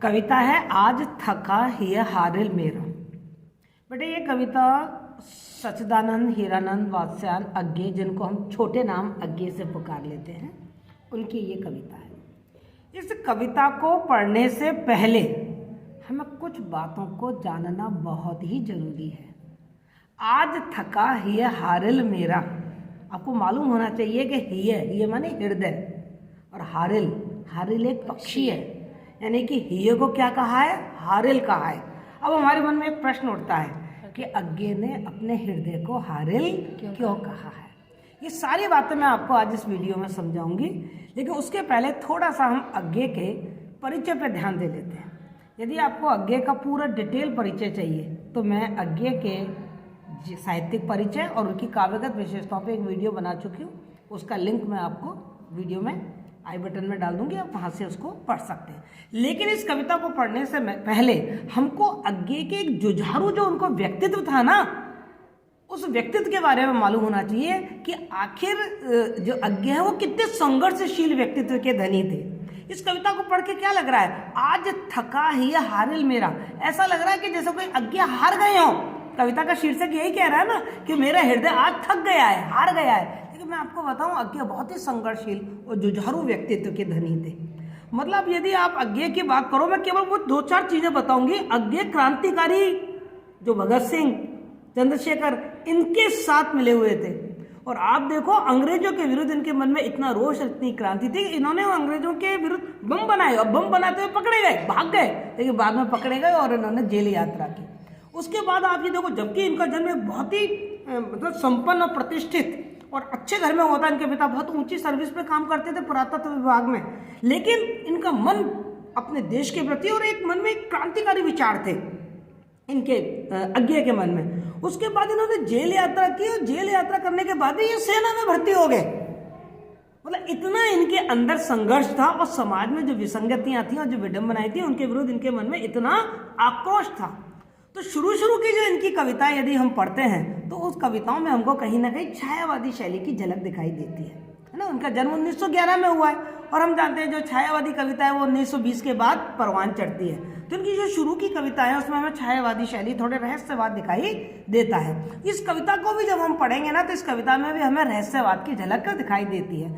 कविता है आज थका हिय हारिल मेरा। बेटे ये कविता सच्चिदानंद हीरानंद वात्स्यायन अज्ञे, जिनको हम छोटे नाम अज्ञे से पुकार लेते हैं, उनकी ये कविता है। इस कविता को पढ़ने से पहले हमें कुछ बातों को जानना बहुत ही जरूरी है। आज थका हिय हारिल मेरा, आपको मालूम होना चाहिए कि हिय माने हृदय और हारिल, हारिल एक पक्षी है, यानी कि हिय को क्या कहा है, हारिल कहा है। अब हमारे मन में एक प्रश्न उठता है कि अज्ञे ने अपने हृदय को हारिल क्यों कहा है। ये सारी बातें मैं आपको आज इस वीडियो में समझाऊंगी, लेकिन उसके पहले थोड़ा सा हम अज्ञे के परिचय पर ध्यान दे लेते हैं। यदि आपको अज्ञे का पूरा डिटेल परिचय चाहिए तो मैं अज्ञे के साहित्यिक परिचय और उनकी काव्यगत विशेषताओं पे एक वीडियो बना चुकी हूँ। उसका लिंक मैं आपको वीडियो में आई बटन में डाल दूंगी, आप वहाँ से उसको पढ़ सकते हैं। लेकिन इस कविता को पढ़ने से पहले हमको अज्ञे के एक जुझारू जो उनको व्यक्तित्व था ना, उस व्यक्तित्व के बारे में मालूम होना चाहिए कि आखिर जो अज्ञे है वो कितने संघर्षशील व्यक्तित्व के धनी थे। इस कविता को पढ़ के क्या लग रहा है, आज थका ही हारिल मेरा, ऐसा लग रहा है कि जैसे कोई अज्ञे हार गए हो। कविता का शीर्षक यही कह रहा है ना कि मेरा हृदय आज थक गया है, हार गया है। लेकिन मैं आपको बताऊं, अज्ञे बहुत ही संघर्षशील और जुझारू व्यक्तित्व के धनी थे। मतलब यदि आप अज्ञे की बात करो, मैं केवल वो दो चार चीजें बताऊंगी। अज्ञे क्रांतिकारी जो भगत सिंह, चंद्रशेखर, इनके साथ मिले हुए थे। और आप देखो अंग्रेजों के विरुद्ध इनके मन में इतना रोष, इतनी क्रांति थी, इन्होंने अंग्रेजों के विरुद्ध बम बनाए और बम बनाते हुए पकड़े गए, भाग गए, लेकिन बाद में पकड़े गए और इन्होंने जेल यात्रा की। उसके बाद आप ये देखो, जबकि इनका जन्म एक बहुत ही मतलब संपन्न और प्रतिष्ठित और अच्छे घर में होता, इनके पिता बहुत ऊंची सर्विस पे काम करते थे पुरातत्व विभाग में, लेकिन इनका मन अपने देश के प्रति और एक मन में एक क्रांतिकारी विचार थे इनके अज्ञे के मन में। उसके बाद इन्होंने जेल यात्रा की और जेल यात्रा करने के बाद ये सेना में भर्ती हो गए। मतलब इतना इनके अंदर संघर्ष था और समाज में जो विसंगतियां थी और जो विडंबनाएं थी उनके विरुद्ध इनके मन में इतना आक्रोश था। तो शुरू की जो इनकी कविताएं यदि हम पढ़ते हैं तो उस कविताओं में हमको कहीं ना कहीं छायावादी शैली की झलक दिखाई देती है ना। उनका जन्म 1911 में हुआ है और हम जानते हैं जो छायावादी कविता है वो 1920 के बाद परवान चढ़ती है। तो इनकी जो शुरू की कविता है उसमें हमें छायावादी शैली, थोड़े रहस्यवाद दिखाई देता है। इस कविता को भी जब हम पढ़ेंगे ना तो इस कविता में भी हमें रहस्यवाद की झलक दिखाई देती है।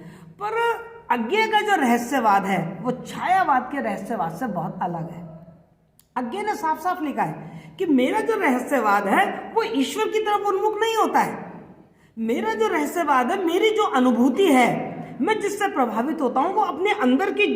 पर अज्ञे का जो रहस्यवाद है वो छायावाद के रहस्यवाद से बहुत अलग है। अज्ञे ने साफ साफ लिखा है कि मेरा जो रहस्यवाद है वो ईश्वर की तरफ उन्मुख नहीं होता है। मेरा जो रहस्यवाद है, मेरी जो अनुभूति है, मैं जिससे प्रभावित होता हूँ वो अपने अंदर की,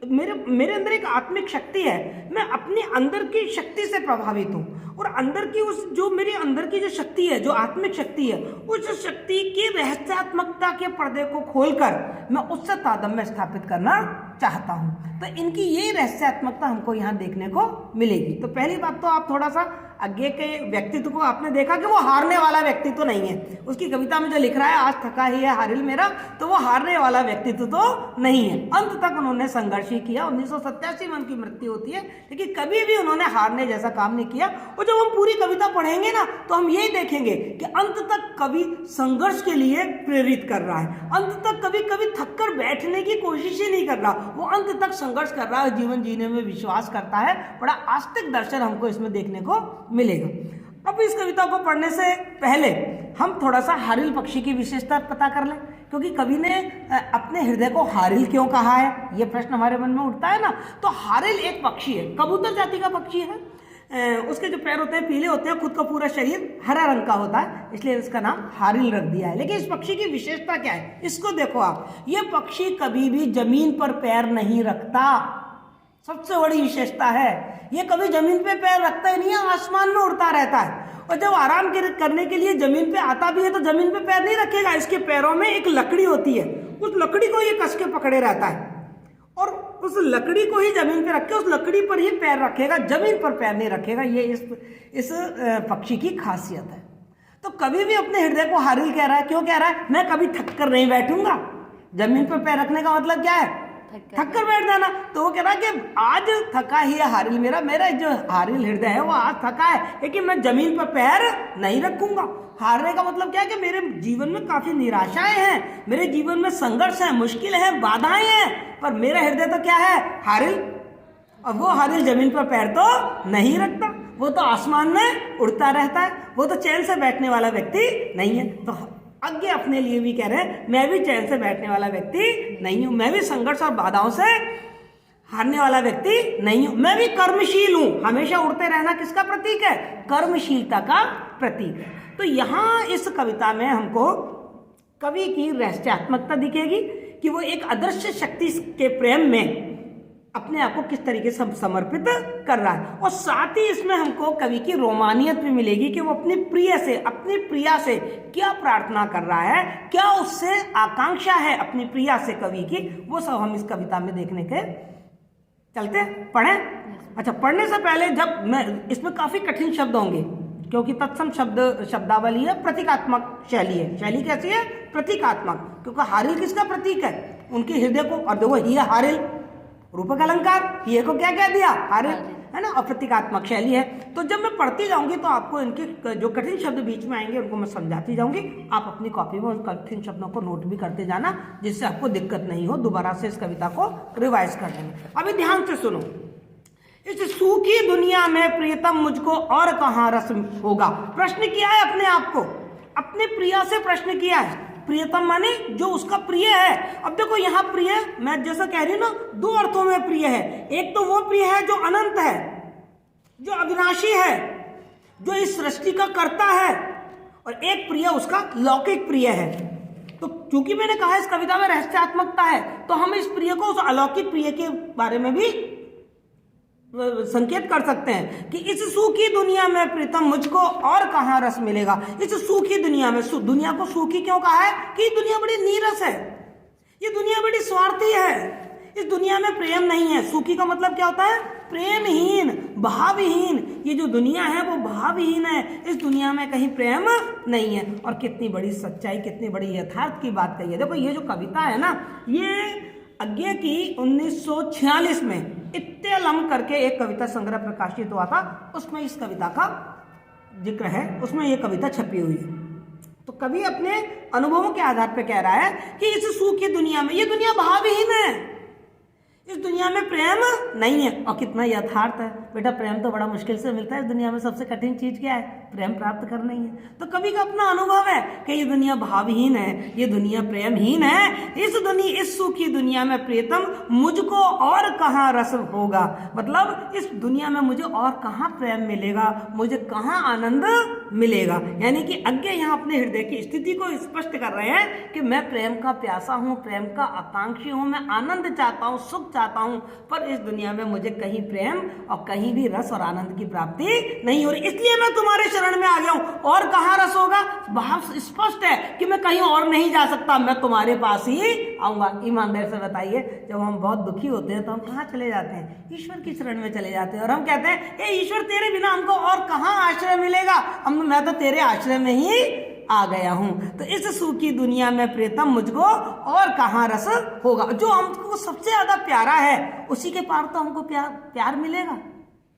मेरे अंदर एक आत्मिक शक्ति है, मैं अपने अंदर की शक्ति से प्रभावित हूँ। और अंदर की उस जो मेरी अंदर की जो शक्ति है, जो आत्मिक शक्ति है, उस शक्ति की रहस्यात्मकता के पर्दे को खोलकर मैं उससे तादात्म्य स्थापित करना चाहता हूँ। तो इनकी ये रहस्यात्मकता हमको यहाँ देखने को मिलेगी। तो पहली बात तो आप थोड़ा सा अज्ञे के व्यक्तित्व को आपने देखा कि वो हारने वाला व्यक्तित्व नहीं है। उसकी कविता में जो लिख रहा है आज थका ही है हारिल मेरा, तो वो हारने वाला व्यक्तित्व तो नहीं है। अंत तक उन्होंने संघर्ष ही किया। 1987 में उनकी मृत्यु होती है, लेकिन कभी भी उन्होंने हारने जैसा काम नहीं किया। और जब हम पूरी कविता पढ़ेंगे ना तो हम यही देखेंगे कि अंत तक कवि संघर्ष के लिए प्रेरित कर रहा है। अंत तक कभी थककर बैठने की कोशिश ही नहीं कर रहा, वो अंत तक संघर्ष कर रहा है, जीवन जीने में विश्वास करता है। बड़ा आस्तिक दर्शन हमको इसमें देखने को मिलेगा। अब इस कविता को पढ़ने से पहले हम थोड़ा सा हारिल पक्षी की विशेषता पता कर लें, क्योंकि कवि ने अपने हृदय को हारिल क्यों कहा है, ये प्रश्न हमारे मन में उठता है ना। तो हारिल एक पक्षी है, कबूतर जाति का पक्षी है। उसके जो पैर होते हैं पीले होते हैं, खुद का पूरा शरीर हरा रंग का होता है, इसलिए इसका नाम हारिल रख दिया है। लेकिन इस पक्षी की विशेषता क्या है, इसको देखो आप। ये पक्षी कभी भी जमीन पर पैर नहीं रखता, सबसे बड़ी विशेषता है। ये कभी जमीन पे पैर रखता ही नहीं है, आसमान में उड़ता रहता है। और जब आराम करने के लिए जमीन पे आता भी है तो जमीन पे पैर नहीं रखेगा, इसके पैरों में एक लकड़ी होती है, उस लकड़ी को ये कस के पकड़े रहता है और उस लकड़ी को ही जमीन पे रख के उस लकड़ी पर ही पैर रखेगा, जमीन पर पैर नहीं रखेगा। ये इस पक्षी की खासियत है। तो कभी भी अपने हृदय को हारिल कह रहा है। क्यों कह रहा है, मैं कभी थक कर नहीं बैठूंगा। जमीन पर पैर रखने का मतलब क्या है, थक कर बैठ जाना। तो वो कह रहा है कि आज थका ही है हारिल मेरा, मेरा जो हारिल हृदय है वो आज थका है, लेकिन मैं जमीन पर पैर नहीं रखूंगा। हारने का मतलब क्या है कि मेरे जीवन में काफी निराशाएं हैं, मेरे जीवन में संघर्ष है, मुश्किल है, बाधाएं हैं, पर मेरा हृदय तो क्या है, हारिल। और वो हारिल जमीन पर पैर तो नहीं रखता, वो तो आसमान में उड़ता रहता है, वो तो चैन से बैठने वाला व्यक्ति नहीं है। तो अज्ञे अपने लिए भी कह रहे हैं मैं भी चैन से बैठने वाला व्यक्ति नहीं हूं, मैं भी संघर्ष और बाधाओं से हारने वाला व्यक्ति नहीं हूं, मैं भी कर्मशील हूं। हमेशा उड़ते रहना किसका प्रतीक है? कर्मशीलता का प्रतीक है। तो यहां इस कविता में हमको कवि की रहस्यात्मकता दिखेगी कि वो एक अदृश्य शक्ति के प्रेम में अपने आप को किस तरीके से समर्पित कर रहा है, और साथ ही इसमें हमको कवि की रोमानियत भी मिलेगी कि वो अपनी प्रिय से, अपनी प्रिया से क्या प्रार्थना कर रहा है, क्या उससे आकांक्षा है अपनी प्रिया से कवि की, वो सब हम इस कविता में देखने के चलते पढ़ें। अच्छा, पढ़ने से पहले जब मैं इसमें काफी कठिन शब्द होंगे क्योंकि तत्सम शब्दावली है, प्रतीकात्मक शैली है। शैली कैसी है? प्रतीकात्मक, क्योंकि हारिल किसका प्रतीक है? उनके हृदय को, और देखो ये हारिल रूपक अलंकार, ये को क्या कह दिया? हारिल, है ना, और प्रतीकात्मक शैली है। तो जब मैं पढ़ती जाऊंगी तो आपको इनके जो कठिन शब्द बीच में आएंगे उनको मैं समझाती जाऊंगी। आप अपनी कॉपी में उन कठिन शब्दों को नोट भी करते जाना, जिससे आपको दिक्कत नहीं हो दोबारा से इस कविता को रिवाइज करने में। अभी ध्यान से सुनो। इस सूखी दुनिया में प्रियतम मुझको और कहाँ रस होगा। प्रश्न किया है अपने आप को, अपने प्रिया से प्रश्न किया है। प्रियतम माने जो उसका प्रिय है। अब देखो यहाँ प्रिय, मैं जैसा कह रही हूँ ना, दो अर्थों में प्रिय है। एक तो वो प्रिय है जो अनंत है, जो अविनाशी है, जो इस सृष्टि का कर्ता है, और एक प्रिय उसका लौकिक प्रिय है। तो क्योंकि मैंने कहा इस कविता में रहस्यात्मकता है, तो हम इस प्रिय को उस अलौकिक प्रिय के बारे में भी संकेत कर सकते हैं कि इस सूखी दुनिया में प्रीतम मुझको और कहाँ रस मिलेगा। इस सूखी दुनिया में, दुनिया को सूखी क्यों कहा है? कि ये दुनिया बड़ी नीरस है, ये दुनिया बड़ी स्वार्थी है, इस दुनिया में प्रेम नहीं है। सूखी का मतलब क्या होता है? प्रेमहीन, भावहीन। ये जो दुनिया है वो भावहीन है, इस दुनिया में कहीं प्रेम नहीं है। और कितनी बड़ी सच्चाई, कितनी बड़ी यथार्थ की बात कही है। देखो ये जो कविता है ना, ये अज्ञे की 1946 में इत्तेलम करके एक कविता संग्रह प्रकाशित हुआ था, उसमें इस कविता का जिक्र है, उसमें ये कविता छपी हुई है। तो कवि अपने अनुभवों के आधार पर कह रहा है कि इस सूखी दुनिया में, ये दुनिया भावहीन है, इस दुनिया में प्रेम नहीं है। और कितना यथार्थ है बेटा, प्रेम तो बड़ा मुश्किल से मिलता है। इस दुनिया में सबसे कठिन चीज क्या है? प्रेम प्राप्त करना ही है। तो कवि का अपना अनुभव है कि ये दुनिया भावहीन है, ये दुनिया प्रेमहीन है। इस सूखी दुनिया में प्रियतम मुझको और कहाँ रस होगा, मतलब इस दुनिया में मुझे और कहाँ प्रेम मिलेगा, मुझे कहाँ आनंद मिलेगा। यानी कि अज्ञे यहाँ अपने हृदय की स्थिति को स्पष्ट कर रहे हैं कि मैं प्रेम का प्यासा हूँ, प्रेम का आकांक्षी हूँ, मैं आनंद चाहता हूँ, सुख चाहता हूं, पर इस दुनिया में मुझे कहीं प्रेम और कहीं भी रस और आनंद की प्राप्ति नहीं हो रही, इसलिए मैं तुम्हारे शरण में आ गया हूं। और कहां रस होगा? भाव स्पष्ट है कि मैं कहीं और नहीं जा सकता, मैं तुम्हारे पास ही आऊंगा। ईमानदारी से बताइए, जब हम बहुत दुखी होते हैं तो हम कहाँ चले जाते हैं? ईश्वर की शरण में चले जाते हैं, और हम कहते हैं ए ईश्वर, तेरे बिना हमको और कहाँ आश्रय मिलेगा, मैं तो तेरे आश्रय में ही आ गया हूं। तो इस सूखी दुनिया में प्रियतम मुझको और कहाँ रस होगा। जो हमको सबसे ज्यादा प्यारा है उसी के पार तो हमको प्यार मिलेगा।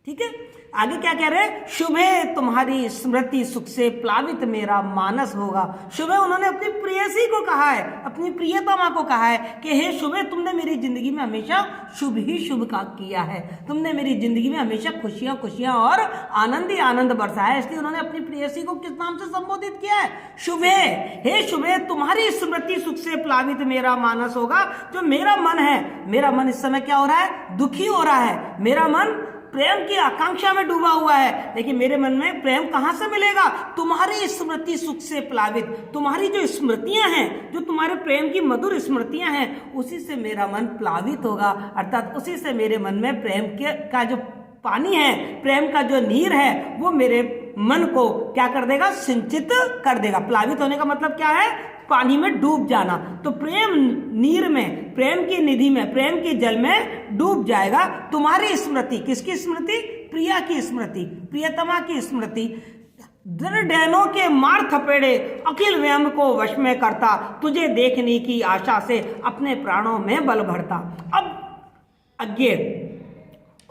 ठीक है, आगे क्या कह रहे हैं? शुभे तुम्हारी स्मृति सुख से प्लावित मेरा मानस होगा। शुभे, उन्होंने अपनी प्रेयसी को कहा है, अपनी प्रियतमा को कहा है कि हे शुभे, तुमने मेरी जिंदगी में हमेशा शुभ ही शुभ का किया है, तुमने मेरी जिंदगी में हमेशा खुशियां खुशियां और आनंद ही आनंद बरसाया है। इसलिए उन्होंने अपनी प्रेयसी को किस नाम से संबोधित किया है? शुभे, हे शुभे, तुम्हारी स्मृति सुख से प्लावित मेरा मानस होगा। जो मेरा मन है, मेरा मन इस समय क्या हो रहा है? दुखी हो रहा है, मेरा मन प्रेम की आकांक्षा में डूबा हुआ है, लेकिन मेरे मन में प्रेम कहां से मिलेगा? तुम्हारी स्मृति सुख से प्लावित, तुम्हारी जो स्मृतियां हैं, जो तुम्हारे प्रेम की मधुर स्मृतियां हैं, उसी से मेरा मन प्लावित होगा। अर्थात उसी से मेरे मन में प्रेम का जो पानी है, प्रेम का जो नीर है, वो मेरे मन को क्या कर देगा? सिंचित कर देगा। प्लावित होने का मतलब क्या है? पानी में डूब जाना। तो प्रेम नीर में, प्रेम की निधि में, प्रेम के जल में डूब जाएगा। तुम्हारी स्मृति, किसकी स्मृति? प्रिया की स्मृति, प्रियतमा की स्मृति। डैनों के मार थपेड़े अखिल व्यम को वश में करता, तुझे देखने की आशा से अपने प्राणों में बल भरता। अब अज्ञे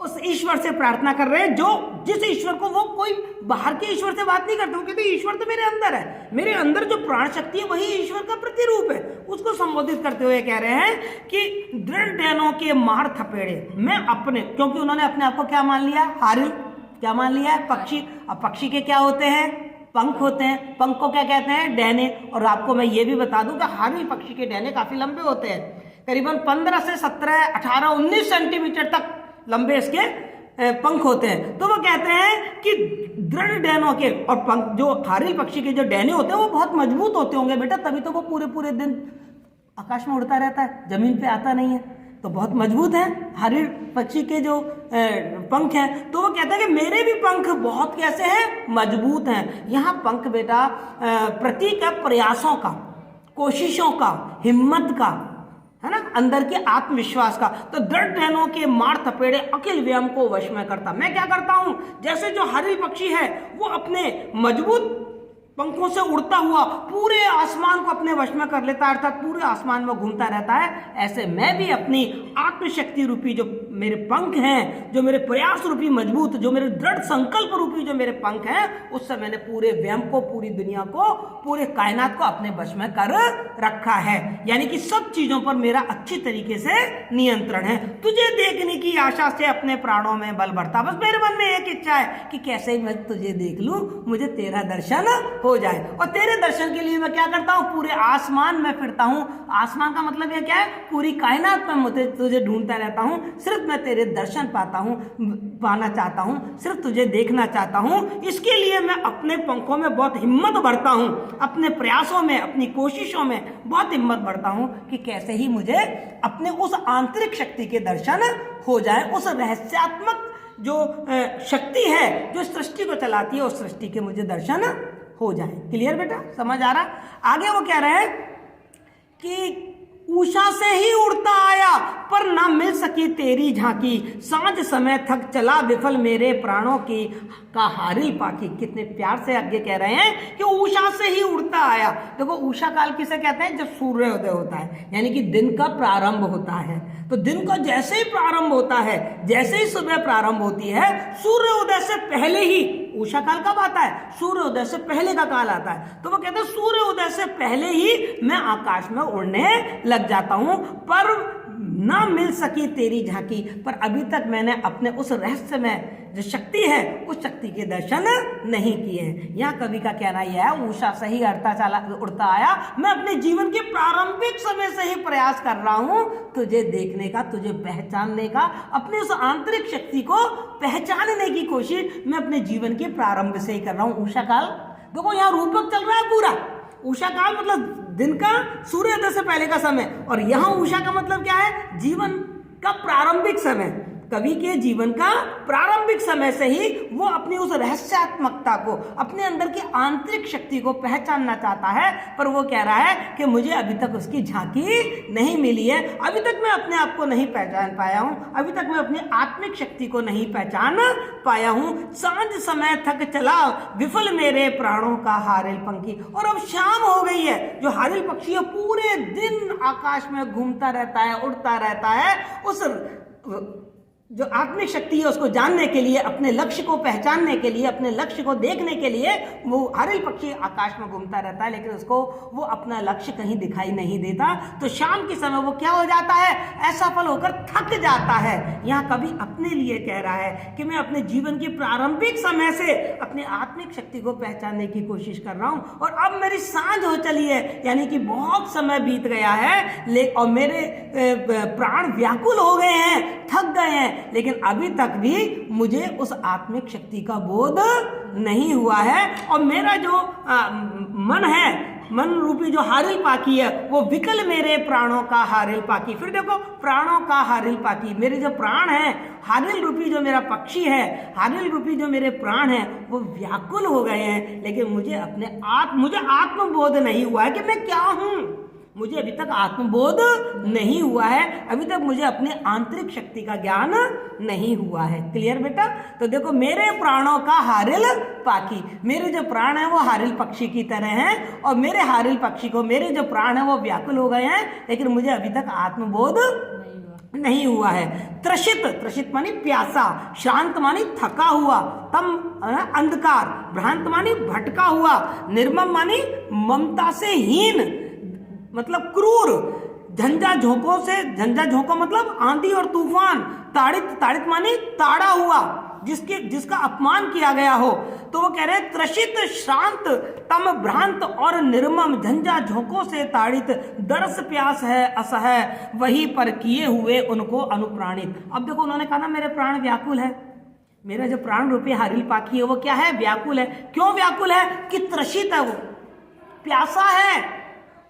उस ईश्वर से प्रार्थना कर रहे हैं जो जिस ईश्वर को, वो कोई बाहर के ईश्वर से बात नहीं करते, वो कहते ईश्वर तो मेरे अंदर है, मेरे अंदर जो प्राण शक्ति है वही ईश्वर का प्रतिरूप है। उसको संबोधित करते हुए कह रहे हैं कि दृढ़ डैनों के मार थपेड़े मैं अपने, क्योंकि उन्होंने अपने आप को क्या मान लिया, हारिल क्या मान लिया है, पक्षी। अब पक्षी के क्या होते हैं, पंख होते हैं, पंख को क्या कहते हैं, डैने। और आपको मैं ये भी बता दूं कि हारिल पक्षी के डैने काफी लंबे होते हैं, करीबन 15 से 17, 18, 19 सेंटीमीटर तक लंबे इसके पंख होते हैं। तो वो कहते हैं कि दृढ़ डैनों के, और पंख जो हारिल पक्षी के जो डैने होते हैं वो बहुत मजबूत होते होंगे बेटा, तभी तो वो पूरे पूरे दिन आकाश में उड़ता रहता है, जमीन पे आता नहीं है, तो बहुत मजबूत है हारिल पक्षी के जो पंख हैं। तो वो कहता है कि मेरे भी पंख बहुत कैसे हैं, मजबूत हैं। यहाँ पंख बेटा प्रतीक है प्रयासों का, कोशिशों का, हिम्मत का, है ना, अंदर के आत्मविश्वास का। तो दृढ़ डैनों के मार थपेड़े अखिल व्यम को वश में करता। मैं क्या करता हूं, जैसे जो हारिल पक्षी है वो अपने मजबूत पंखों से उड़ता हुआ पूरे आसमान को अपने वश में कर लेता है, अर्थात पूरे आसमान में घूमता रहता है, ऐसे मैं भी अपनी आत्मशक्ति रूपी जो मेरे पंख हैं, जो मेरे प्रयास रूपी मजबूत, जो मेरे दृढ़ संकल्प रूपी जो मेरे पंख हैं, उससे मैंने पूरे व्यम को, पूरी दुनिया को, पूरे कायनात को अपने वश में कर रखा है। यानी कि सब चीजों पर मेरा अच्छी तरीके से नियंत्रण है। तुझे देखने की आशा से अपने प्राणों में बल बढ़ता। बस मेरे मन में एक इच्छा है कि कैसे ही मैं तुझे देख लूं, मुझे तेरा दर्शन हो जाए। और तेरे दर्शन के लिए मैं क्या करता हूँ, पूरे आसमान में फिरता हूँ। आसमान का मतलब ये क्या है, पूरी कायनात में मुझे तुझे ढूंढता रहता हूँ। सिर्फ मैं तेरे दर्शन पाना चाहता हूँ, सिर्फ तुझे देखना चाहता हूँ। इसके लिए मैं अपने पंखों में बहुत हिम्मत भरता हूँ, अपने प्रयासों में, अपनी कोशिशों में बहुत हिम्मत भरता हूँ कि कैसे ही मुझे अपने उस आंतरिक शक्ति के दर्शन हो जाए, उस रहस्यात्मक जो शक्ति है जो सृष्टि को चलाती है, उस सृष्टि के मुझे दर्शन हो जाए। क्लियर बेटा, समझ आ रहा। आगे वो कह रहे हैं कि उषा से ही उड़ता आया पर ना मिल सकी तेरी झांकी, सांझ समय थक चला विफल मेरे प्राणों की का हारिल पाखी। कितने प्यार से आगे कह रहे हैं कि उषा से ही उड़ता आया। देखो उषा काल किसे कहते हैं, जब सूर्योदय होता है, यानी कि दिन का प्रारंभ होता है। तो दिन का जैसे ही प्रारंभ होता है, जैसे ही सुबह प्रारंभ होती है, सूर्योदय से पहले ही, उषा काल कब आता है, सूर्योदय से पहले का काल आता है। तो वो कहते हैं सूर्योदय से पहले ही मैं आकाश में उड़ने लग जाता हूं, पर ना मिल सकी तेरी झांकी। पर अभी तक मैंने अपने उस रहस्य में जो शक्ति है, उस शक्ति के दर्शन नहीं किए हैं। यहाँ कवि का कहना यह है, उषा से ही उड़ता आया, मैं अपने जीवन के प्रारंभिक समय से ही प्रयास कर रहा हूं तुझे देखने का, तुझे पहचानने का, अपने उस आंतरिक शक्ति को पहचानने की कोशिश मैं अपने जीवन के प्रारंभ से ही कर रहा हूं। उषा काल देखो यहाँ रूपक चल रहा है पूरा। उषा काल मतलब दिन का, सूर्योदय से पहले का समय, और यहाँ उषा का मतलब क्या है, जीवन का प्रारंभिक समय। कवि के जीवन का प्रारंभिक समय से ही वो अपनी उस रहस्यात्मकता को, अपने अंदर की आंतरिक शक्ति को पहचानना चाहता है, पर वो कह रहा है कि मुझे अभी तक उसकी झांकी नहीं मिली है, अभी तक मैं अपने आप को नहीं पहचान पाया हूं, अभी तक मैं अपनी आत्मिक शक्ति को नहीं पहचान पाया हूं। सांझ समय थक चला विफल मेरे प्राणों का हारिल पंखी। और अब शाम हो गई है, जो हारिल पक्षी है पूरे दिन आकाश में घूमता रहता है, उड़ता रहता है, उस जो आत्मिक शक्ति है उसको जानने के लिए, अपने लक्ष्य को पहचानने के लिए, अपने लक्ष्य को देखने के लिए वो हारिल पक्षी आकाश में घूमता रहता है, लेकिन उसको वो अपना लक्ष्य कहीं दिखाई नहीं देता। तो शाम के समय वो क्या हो जाता है, असफल होकर थक जाता है। यहाँ कवि अपने लिए कह रहा है कि मैं अपने जीवन के प्रारंभिक समय से अपनी आत्मिक शक्ति को पहचानने की कोशिश कर रहा हूँ, और अब मेरी सांझ हो चली है, यानी कि बहुत समय बीत गया है, और मेरे प्राण व्याकुल हो गए हैं, थक गए हैं, लेकिन अभी तक भी मुझे उस आत्मिक शक्ति का बोध नहीं हुआ है। और मेरा जो मन है, मन रूपी जो हारिल पाखी है, वो विकल मेरे प्राणों का हारिल पाखी। फिर देखो, प्राणों का हारिल पाखी, मेरे जो प्राण है, हारिल रूपी जो मेरा पक्षी है, हारिल रूपी जो मेरे प्राण है, वो व्याकुल हो गए हैं, लेकिन मुझे आत्मबोध नहीं हुआ है कि मैं क्या हूं। मुझे अभी तक आत्मबोध नहीं हुआ है, अभी तक मुझे अपनी आंतरिक शक्ति का ज्ञान नहीं हुआ है। क्लियर बेटा। तो देखो, मेरे प्राणों का हारिल पाखी, मेरे जो प्राण है वो हारिल पक्षी की तरह हैं, और मेरे हारिल पक्षी को, मेरे जो प्राण है वो व्याकुल हो गए हैं, लेकिन मुझे अभी तक आत्मबोध नहीं हुआ है। त्रसित, त्रसित मानी प्यासा, श्रांत मानी थका हुआ, तम अंधकार, भ्रांत मानी भटका हुआ, निर्मम मानी ममता से हीन मतलब क्रूर, झंझा झोंकों से, झंझा झोंका मतलब आंधी और तूफान, ताड़ित, ताड़ित मानी ताड़ा हुआ, जिसका अपमान किया गया हो। तो वो कह रहे हैं त्रसित, श्रांत, तम, भ्रांत और निर्मम, झंझा झोंकों से ताड़ित, दरस प्यास है असह, वही पर किए हुए उनको अनुप्राणित। अब देखो उन्होंने कहा ना मेरे प्राण व्याकुल है, मेरा जो प्राण रूपी हारिल पाखी है वो क्या है, व्याकुल है। क्यों व्याकुल है कि त्रसित है, वो प्यासा है,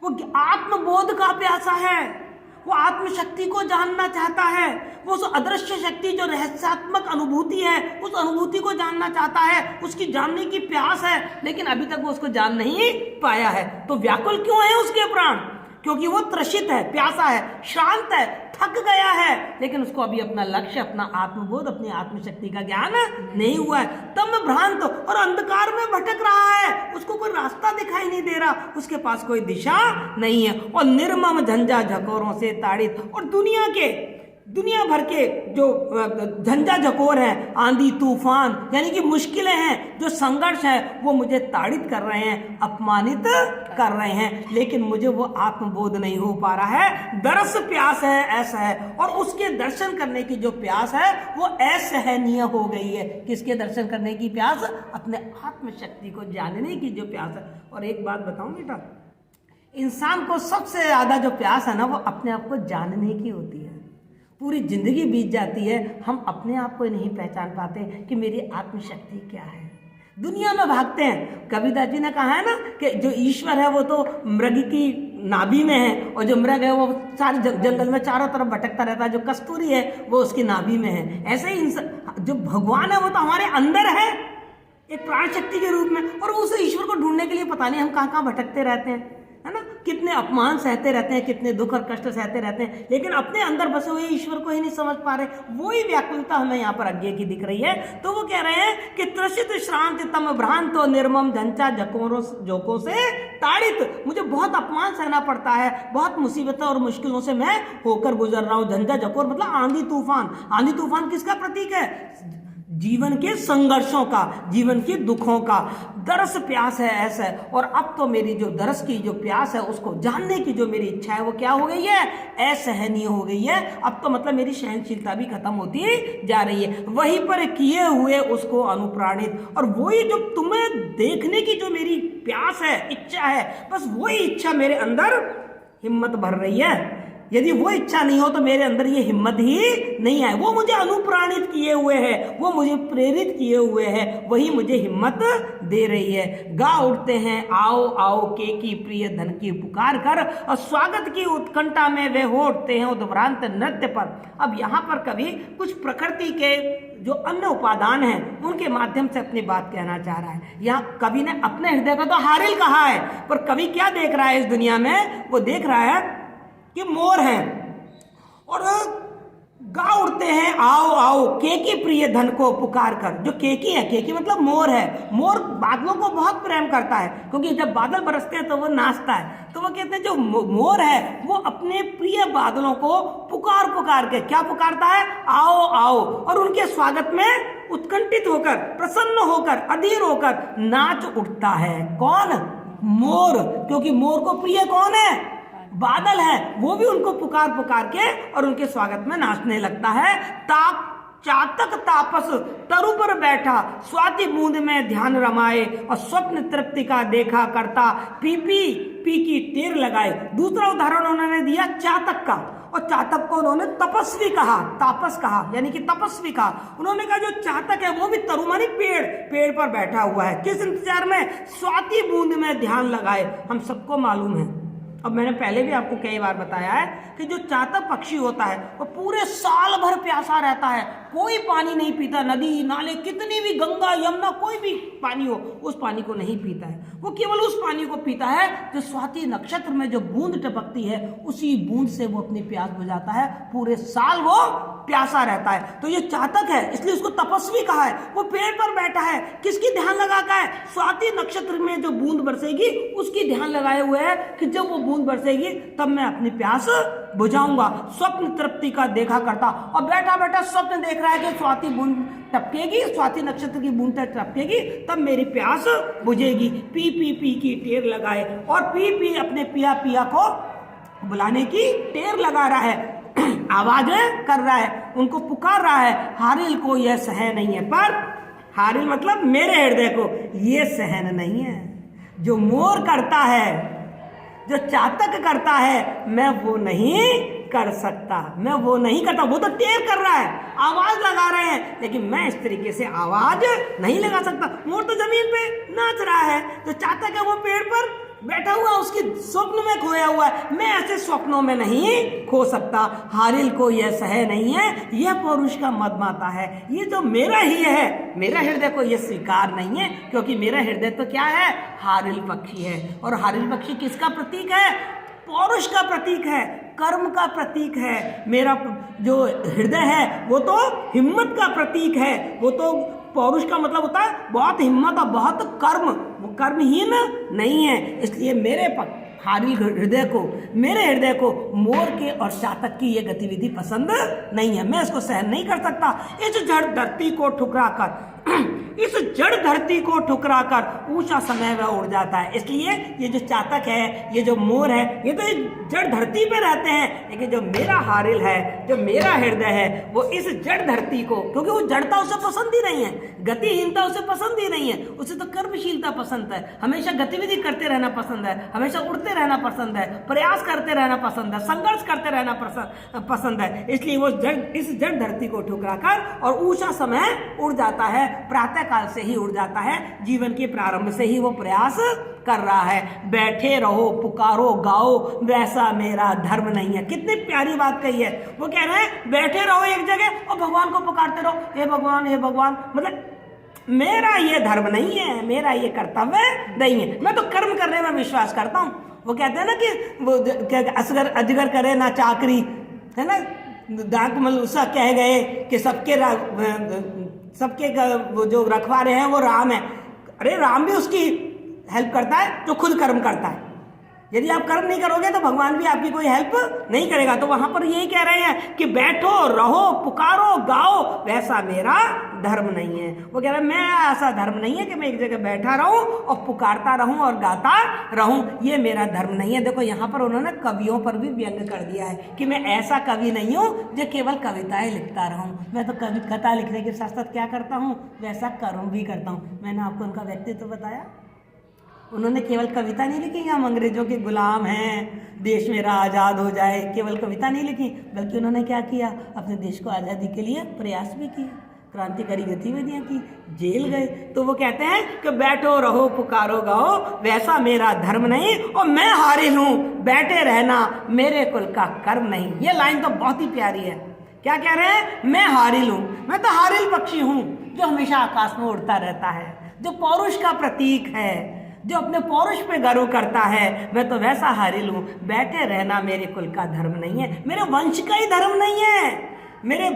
वो आत्मबोध का प्यासा है, वो आत्मशक्ति को जानना चाहता है, वो उस अदृश्य शक्ति जो रहस्यात्मक अनुभूति है उस अनुभूति को जानना चाहता है, उसकी जानने की प्यास है, लेकिन अभी तक वो उसको जान नहीं पाया है। तो व्याकुल क्यों है उसके प्राण, क्योंकि वो त्रसित है, प्यासा है, शांत है, थक गया है, लेकिन उसको अभी अपना लक्ष्य, अपना आत्मबोध, अपनी आत्मशक्ति का ज्ञान नहीं हुआ है। तब में भ्रांत और अंधकार में भटक रहा है, उसको कोई रास्ता दिखाई नहीं दे रहा, उसके पास कोई दिशा नहीं है। और निर्मम, झंझा झकोरों से ताड़ित, और दुनिया भर के जो झंझा झकोर है, आंधी तूफान यानी कि मुश्किलें हैं, जो संघर्ष है, वो मुझे ताड़ित कर रहे हैं, अपमानित कर रहे हैं, लेकिन मुझे वो आत्मबोध नहीं हो पा रहा है। दरस प्यास है ऐसा है, और उसके दर्शन करने की जो प्यास है वो असहनीय हो गई है। किसके दर्शन करने की प्यास, अपने आत्मशक्ति को जानने की जो प्यास है। और एक बात बताऊं बेटा, इंसान को सबसे ज्यादा जो प्यास है ना वो अपने आप को जानने की होती है। पूरी जिंदगी बीत जाती है, हम अपने आप को नहीं पहचान पाते कि मेरी आत्मशक्ति क्या है। दुनिया में भागते हैं। कबीरदास जी ने कहा है ना कि जो ईश्वर है वो तो मृग की नाभि में है, और जो मृग है वो सारे जंगल में चारों तरफ भटकता रहता है, जो कस्तूरी है वो उसकी नाभि में है। ऐसे ही जो भगवान है वो तो हमारे अंदर है, एक प्राण शक्ति के रूप में, और उस ईश्वर को ढूंढने के लिए पता नहीं हम कहाँ कहाँ भटकते रहते हैं, है ना, कितने अपमान सहते रहते हैं, कितने दुख और कष्ट सहते रहते हैं, लेकिन अपने अंदर बसे हुए ईश्वर को ही नहीं समझ पा रहे। वही व्याकुलता हमें यहाँ पर अज्ञे की दिख रही है। तो वो कह रहे हैं कि त्रसित, श्रांत, तम, भ्रांत, निर्मम, झंझा झकोरों से ताड़ित, मुझे बहुत अपमान सहना पड़ता है, बहुत मुसीबतों और मुश्किलों से मैं होकर गुजर रहा हूँ। झंझा झकोर मतलब आंधी तूफान। आंधी तूफान किसका प्रतीक है, जीवन के संघर्षों का, जीवन के दुखों का। दरस प्यास है ऐसा, और अब तो मेरी जो दरस की जो प्यास है उसको जानने की जो मेरी इच्छा है वो क्या हो गई है, असहनीय हो गई है। अब तो मतलब मेरी सहनशीलता भी खत्म होती जा रही है। वहीं पर किए हुए उसको अनुप्राणित, और वही जो तुम्हें देखने की जो मेरी प्यास है, इच्छा है, बस वही इच्छा मेरे अंदर हिम्मत भर रही है। यदि वो इच्छा नहीं हो तो मेरे अंदर ये हिम्मत ही नहीं है। वो मुझे अनुप्राणित किए हुए है, वो मुझे प्रेरित किए हुए है, वही मुझे हिम्मत दे रही है। गा उठते हैं आओ आओ के की प्रिय धन की पुकार कर, और स्वागत की उत्कंठा में वे हो उठते हैं उद्भ्रांत नृत्य पर। अब यहाँ पर कवि कुछ प्रकृति के जो अन्य उपादान हैं उनके माध्यम से अपनी बात कहना चाह रहा है। यहाँ कवि ने अपने हृदय का तो हारिल कहा है, पर कवि क्या देख रहा है इस दुनिया में, वो देख रहा है कि मोर है, और गा उठते हैं आओ आओ केकी प्रिय धन को पुकार कर। जो केकी है, केकी मतलब मोर है। मोर बादलों को बहुत प्रेम करता है, क्योंकि जब बादल बरसते हैं तो वो नाचता है। तो वो कहते हैं जो मोर है वो अपने प्रिय बादलों को पुकार पुकार के क्या पुकारता है, आओ आओ, और उनके स्वागत में उत्कंठित होकर, प्रसन्न होकर, अधीर होकर नाच उठता है। कौन, मोर, क्योंकि मोर को प्रिय कौन है, बादल है। वो भी उनको पुकार पुकार के और उनके स्वागत में नाचने लगता है। चातक तापस तरु पर बैठा, स्वाति बूंद में ध्यान रमाए, और स्वप्न तृप्ति का देखा करता, पी की टेर लगाए। दूसरा उदाहरण उन्होंने दिया चातक का, और चातक को उन्होंने तपस्वी कहा, तापस कहा, यानी कि तपस्वी कहा। उन्होंने कहा जो चातक है वो भी तरु मानी पेड़ पर बैठा हुआ है। किस इंतजार में, स्वाति बूंद में ध्यान लगाए। हम सबको मालूम है, अब मैंने पहले भी आपको कई बार बताया है कि जो चातक पक्षी होता है वो पूरे साल भर प्यासा रहता है, कोई पानी नहीं पीता। नदी नाले कितनी भी, गंगा यमुना कोई भी पानी हो, उस पानी को नहीं पीता है। वो केवल उस पानी को पीता है जो स्वाति नक्षत्र में जो बूंद टपकती है, उसी बूंद से वो अपनी प्यास बुझाता है। पूरे साल वो प्यासा रहता है। तो ये चातक है, इसलिए उसको तपस्वी कहा है। वो पेड़ पर बैठा है, किसकी ध्यान लगा का है, स्वाति नक्षत्र में जो बूंद बरसेगी उसकी ध्यान लगाए हुए है, कि जब वो बूंद बरसेगी तब मैं अपनी प्यास बुझाऊंगा। स्वप्न तृप्ति का देखा करता, और बैठा बैठा स्वप्न देख रहा है कि स्वाति बूंद टपकेगी, स्वाति नक्षत्र की बूंद टपकेगी तब मेरी प्यास बुझेगी। पी पी पी की टेर लगाए, और पी पी अपने पिया पिया को बुलाने की टेर लगा रहा है, आवाजें कर रहा है, उनको पुकार रहा है। हारिल को यह सह नहीं है, पर हारिल मतलब मेरे हृदय को ये सहन नहीं है। जो मोर करता है, जो चातक करता है, मैं वो नहीं कर सकता, मैं वो नहीं करता। वो तो टेर कर रहा है, आवाज लगा रहे हैं, लेकिन मैं इस तरीके से आवाज नहीं लगा सकता। मोर तो जमीन पे नाच रहा है, जो चातक है वो पेड़ पर बैठा हुआ, उसके स्वप्न में खोया हुआ है, मैं ऐसे स्वप्नों में नहीं खो सकता। हारिल को यह सह नहीं है, यह पौरुष का मदमाता है, ये जो मेरा ही है, मेरा हृदय को यह स्वीकार नहीं है, क्योंकि मेरा हृदय तो क्या है, हारिल पक्षी है। और हारिल पक्षी किसका प्रतीक है, पौरुष का प्रतीक है, कर्म का प्रतीक है। मेरा जो हृदय है वो तो हिम्मत का प्रतीक है, वो तो पौरुष का मतलब होता है बहुत हिम्मत और बहुत कर्म, वो कर्महीन नहीं है। इसलिए मेरे हारिल हृदय को, मेरे हृदय को मोर के और चातक की ये गतिविधि पसंद नहीं है, मैं इसको सहन नहीं कर सकता। इस जड़ धरती को ठुकरा कर, इस जड़ धरती को ठुकरा कर ऊंचा समय वह उड़ जाता है। इसलिए ये जो चातक है, ये जो मोर है, ये तो जड़ धरती पे रहते हैं, लेकिन जो मेरा हारिल है, जो मेरा हृदय है, वो इस जड़ धरती को, क्योंकि वो जड़ता उसे पसंद ही नहीं है, गतिहीनता उसे पसंद ही नहीं है, उसे तो कर्मशीलता पसंद है, हमेशा गतिविधि करते रहना पसंद है, हमेशा उड़ते रहना पसंद है, प्रयास करते रहना पसंद है, संघर्ष करते रहना पसंद है। इसलिए वो इस जड़ धरती को ठुकरा कर और ऊंचा समय उड़ जाता है, प्रातः काल से ही उड़ जाता है, जीवन के प्रारंभ से ही वो प्रयास कर रहा है। बैठे रहो पुकारो गाओ वैसा मेरा धर्म नहीं है। कितनी प्यारी बात कही है। वो कह रहे हैं बैठे रहो एक जगह और भगवान को पुकारते रहो, हे भगवान हे भगवान, मतलब मेरा ये धर्म नहीं है, मेरा ये कर्तव्य नहीं है, मैं तो कर्म करने में विश्वास करता हूँ। वो कहते हैं ना कि वो असगर अजगर करे ना चाकरी, है ना, डाक मलूसा कह गए कि सबके वो जो रखवारे हैं वो राम है। अरे राम भी उसकी हेल्प करता है जो खुद कर्म करता है। यदि आप कर्म नहीं करोगे तो भगवान भी आपकी कोई हेल्प नहीं करेगा। तो वहां पर यही कह रहे हैं कि बैठो रहो पुकारो गाओ वैसा मेरा धर्म नहीं है। वो कह रहे हैं मैं ऐसा धर्म नहीं है कि मैं एक जगह बैठा रहूं और पुकारता रहूं और गाता रहूं, ये मेरा धर्म नहीं है। देखो यहाँ पर उन्होंने कवियों पर भी व्यंग कर दिया है कि मैं ऐसा कवि नहीं हूँ जो केवल कविताएं लिखता रहूं, मैं तो कविता लिखने के साथ साथ क्या करता हूँ, वैसा कर्म भी करता हूँ। मैंने आपको उनका व्यक्तित्व बताया। उन्होंने केवल कविता नहीं लिखी, हम अंग्रेजों के गुलाम हैं, देश मेरा आज़ाद हो जाए, केवल कविता नहीं लिखी, बल्कि उन्होंने क्या किया, अपने देश को आज़ादी के लिए प्रयास भी किए, क्रांतिकारी गतिविधियां की, जेल गए। तो वो कहते हैं कि बैठो रहो पुकारो गाओ वैसा मेरा धर्म नहीं, और मैं हारिल हूँ, बैठे रहना मेरे कुल का कर्म नहीं। ये लाइन तो बहुत ही प्यारी है। क्या कह रहे हैं, मैं हारिल हूँ, मैं तो हारिल पक्षी हूँ जो हमेशा आकाश में उड़ता रहता है, जो पौरुष का प्रतीक है, जो अपने पौरुष पे गर्व करता है। मैं तो वैसा हारिल हूँ, बैठे रहना मेरे कुल का धर्म नहीं है, मेरे वंश का ही धर्म नहीं है, मेरे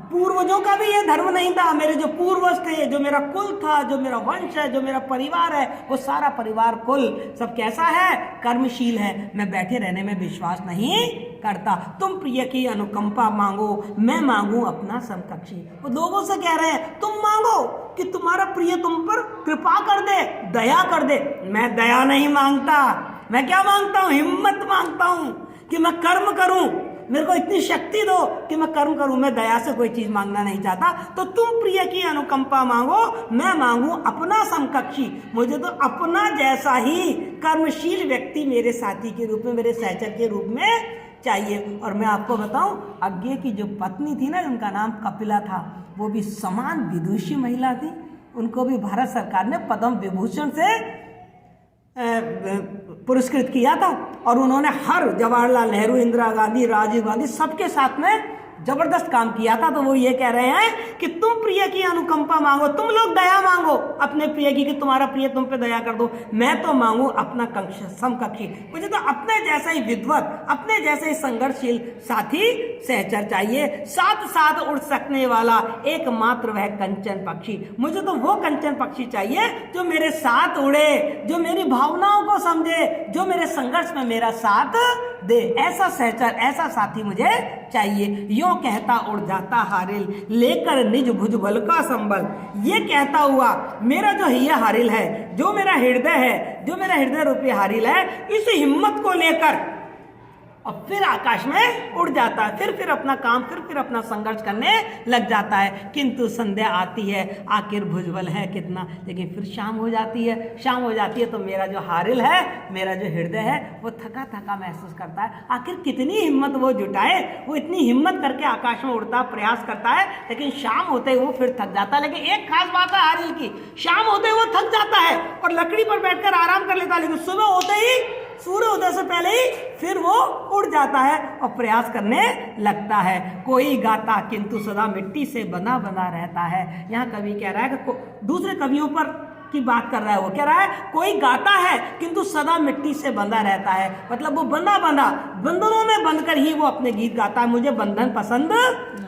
पूर्वजों का भी ये धर्म नहीं था। मेरे जो पूर्वज थे, जो मेरा कुल था, जो मेरा वंश है, जो मेरा परिवार है, वो सारा परिवार कुल सब कैसा है, कर्मशील है। मैं बैठे रहने में विश्वास नहीं करता। तुम प्रिय की अनुकंपा मांगो, मैं मांगू अपना समकक्षी। वो लोगों से कह रहे हैं तुम मांगो कि तुम्हारा प्रिय तुम पर कृपा कर दे, दया कर दे। मैं दया नहीं मांगता, मैं क्या मांगता हूँ, हिम्मत मांगता हूँ कि मैं कर्म करूं, मेरे को इतनी शक्ति दो कि मैं कर्म करूं। मैं दया से कोई चीज मांगना नहीं चाहता। तो तुम प्रिय की अनुकंपा मांगो, मैं मांगू अपना समकक्षी। मुझे तो अपना जैसा ही कर्मशील व्यक्ति मेरे साथी के रूप में, मेरे सहचर के रूप में चाहिए। और मैं आपको बताऊं, अज्ञे की जो पत्नी थी ना, उनका नाम कपिला था, वो भी समान विदुषी महिला थी। उनको भी भारत सरकार ने पद्म विभूषण से पुरस्कृत किया था। और उन्होंने हर जवाहरलाल नेहरू, इंदिरा गांधी, राजीव गांधी सबके साथ में जबरदस्त काम किया था। तो वो ये कह रहे हैं कि तुम प्रिय की अनुकंपा मांगो, तुम लोग दया मांगो अपने प्रिय की, कि तुम्हारा प्रिय तुम पे दया कर दो। मैं तो मांगू अपना समकक्षी, मुझे तो अपने जैसा ही विद्वत, अपने जैसे ही संघर्षशील साथी सहचर चाहिए, साथ साथ उड़ सकने वाला एकमात्र वह कंचन पक्षी। मुझे तो वो कंचन पक्षी चाहिए जो मेरे साथ उड़े, जो मेरी भावनाओं को समझे, जो मेरे संघर्ष में मेरा साथ दे। ऐसा सहचर, ऐसा साथी मुझे चाहिए। यो कहता उड़ जाता हारिल, लेकर निज भुजबल का संबल। ये कहता हुआ मेरा जो ये हारिल है, जो मेरा हृदय है, जो मेरा हृदय रूपी हारिल है, इस हिम्मत को लेकर और फिर आकाश में उड़ जाता है, फिर अपना काम, फिर अपना संघर्ष करने लग जाता है। किंतु संध्या आती है, आखिर भुजबल है कितना, लेकिन फिर शाम हो जाती है। शाम हो जाती है तो मेरा जो हारिल है, मेरा जो हृदय है, वो थका थका महसूस करता है। आखिर कितनी हिम्मत वो जुटाए, वो इतनी हिम्मत करके आकाश में उड़ता प्रयास करता है, लेकिन शाम होते ही वो फिर थक जाता है। लेकिन एक खास बात है हारिल की, शाम होते ही वो थक जाता है और लकड़ी पर बैठकर आराम कर लेता है, लेकिन सुबह होते ही, सूर्योदय से पहले ही फिर वो उड़ जाता है और प्रयास करने लगता है। कोई गाता किंतु सदा मिट्टी से बना बना रहता है। यहाँ कवि कह रहा है कि दूसरे कवियों पर की बात कर रहा है। वो कह रहा है कोई गाता है किंतु सदा मिट्टी से बंधा रहता है, मतलब वो बंधनों में बंधकर ही वो अपने गीत गाता है। मुझे बंधन पसंद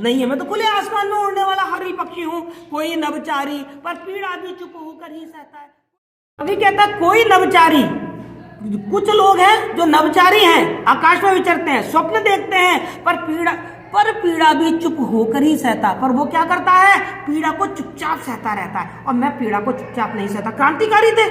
नहीं है, मैं तो खुले आसमान में उड़ने वाला हारिल पक्षी हूँ। कोई नवचारी पर पीड़ा भी चुप होकर ही सहता है। कवि कहता कोई नवचारी, कुछ लोग हैं जो नवचारी हैं, आकाश में विचरते हैं, स्वप्न देखते हैं, पर पीड़ा भी चुप होकर ही सहता। पर वो क्या करता है, पीड़ा को चुपचाप सहता रहता है। और मैं पीड़ा को चुपचाप नहीं सहता। क्रांतिकारी थे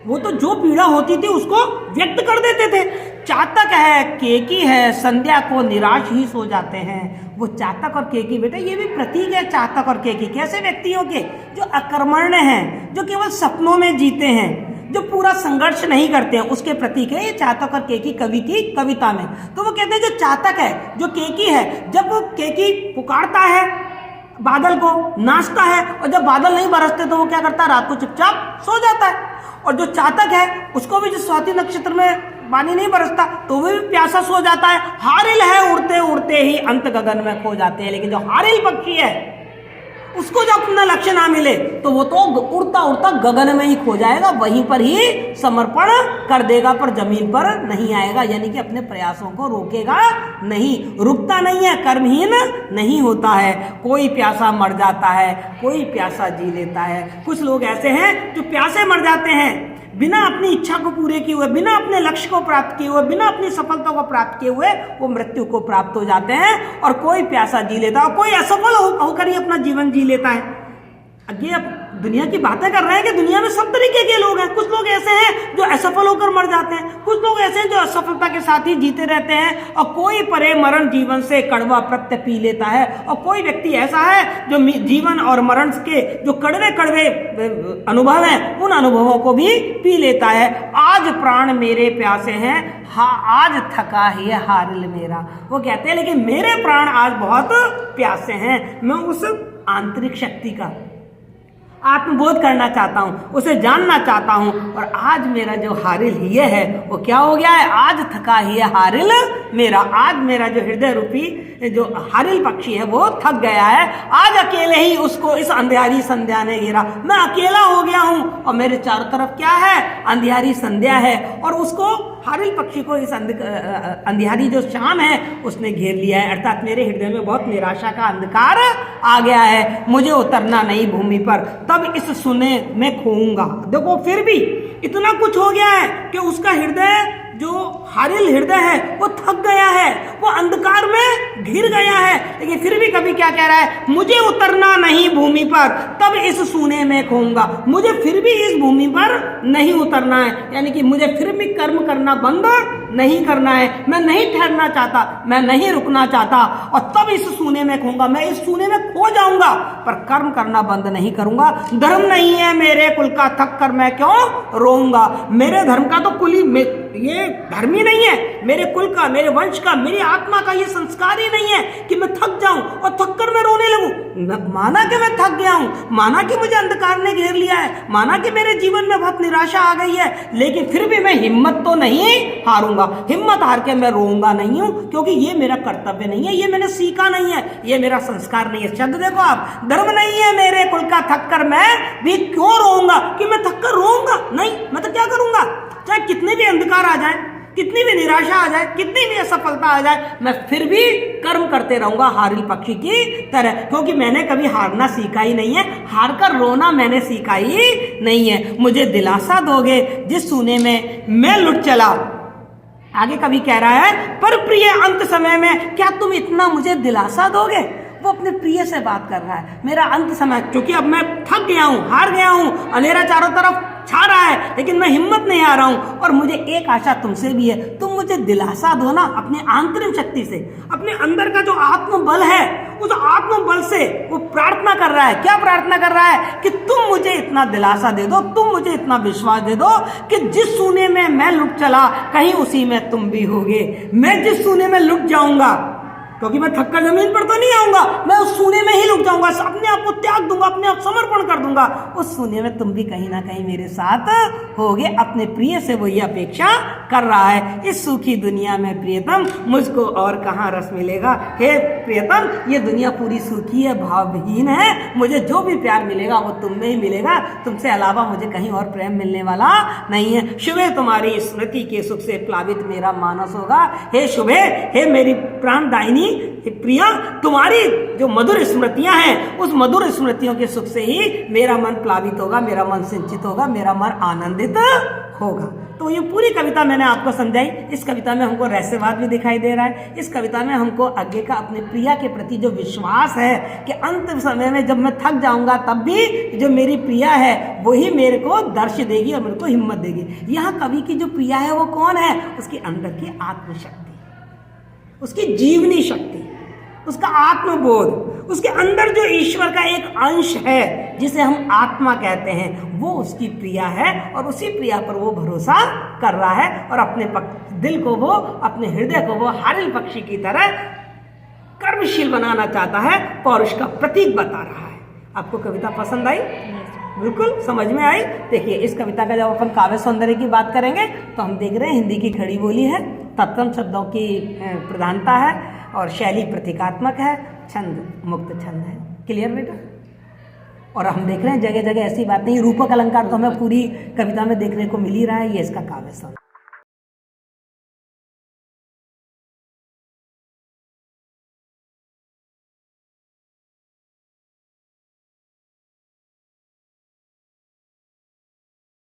वो, तो जो पीड़ा होती थी उसको व्यक्त कर देते थे। चातक है, केकी है, संध्या को निराश ही सो जाते हैं। वो चातक और केकी, बेटा ये भी प्रतीक है। चातक और केकी कैसे व्यक्तियों के, जो अकर्मण्य हैं, जो केवल सपनों में जीते हैं, जो पूरा संघर्ष नहीं करते हैं, उसके प्रतीक है ये चातक और केकी कवि की कविता में। तो वो कहते हैं जो चातक है, जो केकी है, जब वो केकी पुकारता है बादल को, नाचता है, और जब बादल नहीं बरसते तो वो क्या करता है, रात को चुपचाप सो जाता है। और जो चातक है उसको भी जो स्वाति नक्षत्र में पानी नहीं बरसता तो वो भी प्यासा सो जाता है। हारिल है, उड़ते उड़ते ही अंत गगन में खो जाते हैं। लेकिन जो हारिल पक्षी है उसको जब अपना लक्ष्य ना मिले तो वो तो उड़ता उड़ता गगन में ही खो जाएगा, वहीं पर ही समर्पण कर देगा, पर जमीन पर नहीं आएगा। यानी कि अपने प्रयासों को रोकेगा नहीं, रुकता नहीं है, कर्महीन नहीं होता है। कोई प्यासा मर जाता है, कोई प्यासा जी लेता है। कुछ लोग ऐसे हैं जो प्यासे मर जाते हैं, बिना अपनी इच्छा को पूरे किए हुए, बिना अपने लक्ष्य को प्राप्त किए हुए, बिना अपनी सफलता को प्राप्त किए हुए वो मृत्यु को प्राप्त हो जाते हैं। और कोई प्यासा जी लेता है, और कोई असफल होकर ही अपना जीवन जी लेता है। अगे अब दुनिया की बातें कर रहे हैं कि दुनिया में सब तरीके के लोग हैं। कुछ लोग ऐसे हैं जो असफल होकर मर जाते हैं, कुछ लोग ऐसे हैं जो असफलता के साथ ही जीते रहते हैं, और कोई परे मरण जीवन से कड़वा प्रत्यय पी लेता है। और कोई व्यक्ति ऐसा है जो जीवन और मरण के जो कड़वे कड़वे अनुभव हैं, उन अनुभवों को भी पी लेता है। आज प्राण मेरे प्यासे हैं, हाँ आज थका है हारिल मेरा। वो कहते हैं लेकिन मेरे प्राण आज बहुत प्यासे हैं। मैं उस आंतरिक शक्ति का आत्मबोध करना चाहता हूँ, उसे जानना चाहता हूँ। और आज मेरा जो हारिल ये है वो क्या हो गया है, आज थका ही है हारिल मेरा। आज मेरा जो हृदय रूपी जो हारिल पक्षी है वो थक गया है। आज अकेले ही उसको इस अंधियारी संध्या ने घेरा। मैं अकेला हो गया हूँ और मेरे चारों तरफ क्या है, अंधियारी संध्या है। और उसको हारिल पक्षी को इस अंधियारी जो शाम है उसने घेर लिया है। अर्थात मेरे हृदय में बहुत निराशा का अंधकार आ गया है। मुझे उतरना नहीं भूमि पर, तब इस सुने में खोऊंगा। देखो फिर भी इतना कुछ हो गया है कि उसका हृदय, जो हारिल हृदय है वो थक गया है, वो अंधकार में घिर गया है। लेकिन फिर भी कभी क्या कह रहा है, मुझे उतरना नहीं भूमि पर, तब इस सोने में खोऊंगा। मुझे फिर भी इस भूमि पर नहीं उतरना है, यानी कि मुझे फिर भी कर्म करना बंद नहीं करना है। मैं नहीं ठहरना चाहता, मैं नहीं रुकना चाहता, और तब इस सोने में खोऊंगा। मैं इस सोने में खो जाऊंगा पर कर्म करना बंद नहीं करूंगा। धर्म नहीं है मेरे कुल का, थक कर मैं क्यों रोऊंगा। मेरे धर्म का तो कुल ही ये धर्म ही नहीं है, मेरे कुल का, मेरे वंश का, मेरी आत्मा का ये संस्कार ही नहीं है कि मैं थक जाऊं और थक कर मैं रोने लगूं। माना कि मैं थक गया हूं, माना कि मुझे अंधकार ने घेर लिया है, माना कि मेरे जीवन में बहुत निराशा आ गई है, लेकिन फिर भी मैं हिम्मत तो नहीं हारूंगा। हिम्मत हार के मैं रोऊंगा नहीं हूं, क्योंकि ये मेरा कर्तव्य नहीं है, ये मैंने सीखा नहीं है, ये मेरा संस्कार नहीं है। शब्द देखो आप, धर्म नहीं है मेरे कुल का थक कर मैं भी क्यों रोऊंगा, कि मैं थक कर रोऊंगा नहीं। मैं तो क्या करूंगा, चाहे कितने भी अंधकार आ जाए, कितनी भी निराशा आ जाए, कितनी भी असफलता आ जाए, मैं फिर भी कर्म करते रहूंगा हारिल पक्षी की तरह, क्योंकि मैंने कभी हारना सीखा ही नहीं है, हार कर रोना मैंने सीखा ही नहीं है। मुझे दिलासा दोगे जिस सूने में मैं लुट चला। आगे कभी कह रहा है, पर प्रिय अंत समय में क्या तुम इतना मुझे दिलासा दोगे। वो अपने प्रिय से बात कर रहा है, मेरा अंत समय, क्योंकि अब मैं थक गया हूं, हार गया हूं, अंधेरा चारों तरफ छा रहा है, लेकिन मैं हिम्मत नहीं आ रहा हूं, और मुझे एक आशा तुमसे भी है, तुम मुझे दिलासा दो ना अपनी आंतरिक शक्ति से, अपने अंदर का जो आत्मबल है, उस आत्मबल से वो प्रार्थना कर रहा है। क्या प्रार्थना कर रहा है, कि तुम मुझे इतना दिलासा दे दो, तुम मुझे इतना विश्वास दे दो कि जिस सूने में मैं लुट चला, कहीं उसी में तुम भी होगे। मैं जिस सूने में लुट जाऊंगा, क्योंकि मैं थककर जमीन पर तो नहीं आऊंगा, मैं उस सूने में ही लुट जाऊंगा, अपने आप को त्याग दूंगा, अपने आप समर्पण कर दूंगा, उस सूने में तुम भी कहीं ना कहीं मेरे साथ होगे। अपने प्रिय से वो ये अपेक्षा कर रहा है। इस सूखी दुनिया में प्रियतम मुझको और कहाँ रस मिलेगा। हे प्रियतम, ये दुनिया पूरी सूखी है, भावहीन है, मुझे जो भी प्यार मिलेगा वो तुम में ही मिलेगा, तुमसे अलावा मुझे कहीं और प्रेम मिलने वाला नहीं है। शुभे तुम्हारी स्मृति के सुख से प्लावित मेरा मानस होगा। हे शुभे, हे मेरी प्राणदायिनी प्रिया, तुम्हारी जो मधुर स्मृतियां हैं, उस मधुर स्मृतियों के सुख से ही मेरा मन प्लावित होगा, मेरा मन सिंचित होगा, मेरा मन आनंदित होगा। तो ये पूरी कविता मैंने आपको समझाई। इस कविता में हमको रहस्यवाद भी दिखाई दे रहा है। इस कविता में हमको आगे का अपने प्रिया के प्रति जो विश्वास है कि अंत समय में जब मैं थक जाऊंगा तब भी जो मेरी प्रिया है वही मेरे को दर्श देगी और मेरे को हिम्मत देगी। यहाँ कवि की जो प्रिया है वो कौन है, उसके अंदर की आत्मशक्ति, उसकी जीवनी शक्ति, उसका आत्मबोध, उसके अंदर जो ईश्वर का एक अंश है जिसे हम आत्मा कहते हैं, वो उसकी प्रिया है, और उसी प्रिया पर वो भरोसा कर रहा है, और अपने दिल को वो, अपने हृदय को वो हारिल पक्षी की तरह कर्मशील बनाना चाहता है, पौरुष का प्रतीक बता रहा है। आपको कविता पसंद आई? बिल्कुल समझ में आई। देखिए, इस कविता का जब अपन काव्य सौंदर्य की बात करेंगे तो हम देख रहे हैं हिंदी की खड़ी बोली है, तत्सम शब्दों की प्रधानता है, और शैली प्रतीकात्मक है, छंद मुक्त छंद है। क्लियर बेटा? और हम देख रहे हैं जगह जगह ऐसी बात नहीं, रूपक अलंकार तो हमें पूरी कविता में देखने को मिल ही रहा है। ये इसका काव्य सौंदर्य।